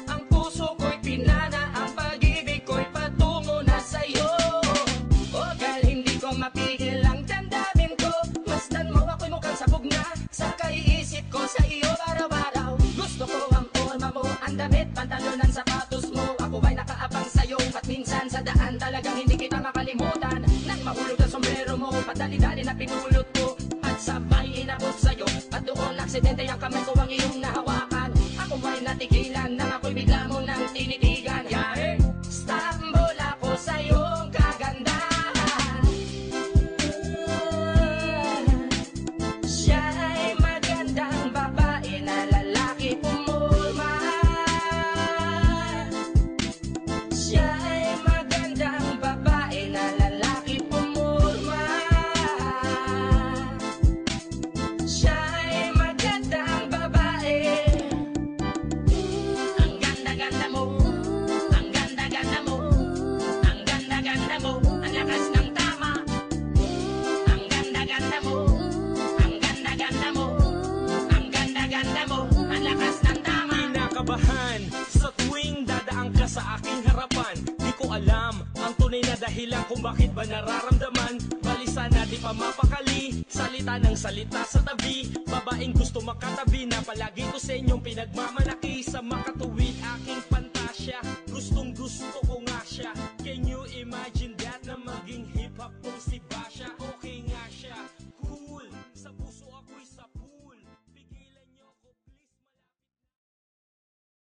Ang puso ko'y pinana, ang pag-ibig ko'y patungo na sa'yo. O girl, hindi ko mapigil ang damdamin ko. Masdan mo ako'y mukhang sabog na sa kaiisip ko sa iyo araw-araw. Gusto ko ang forma mo, ang damit, pantalon, ang sapatos mo. Ako ay nakaabang sa'yo at minsan sa daan talagang hindi kita makalimutan. Nang mahulog ang sombrero mo, padali-dali na pinulot ko at sabay inabot sa'yo. At doon aksidente ang kamay ko ang iyong nahawakan. Ako ay natigilan nang ako'y bigla mo nang tinitigan. Yahe, stumble ako sa iyong kagandahan. Siya'y magandang babae na lalaki pumulma. Siya'y magandang babae na lalaki pumulma. Siya'y magandang babae. Ang ganda-ganda mo, ang ganda-ganda mo, ang ganda-ganda mo, ang lakas ng tama. Ang ganda-ganda mo, ang ganda-ganda mo, ang ganda-ganda mo, ang lakas ng tama. Kinakabahan sa tuwing dadaan ka sa aking harapan. Di ko alam ang tunay na dahilan kung bakit ba nararamdaman. Balisa na di pa mapakali, salita ng salita sa tabi. Babaeng gusto makatabi na palagi ko sa inyong pinagmamalaki. Sa makatuwid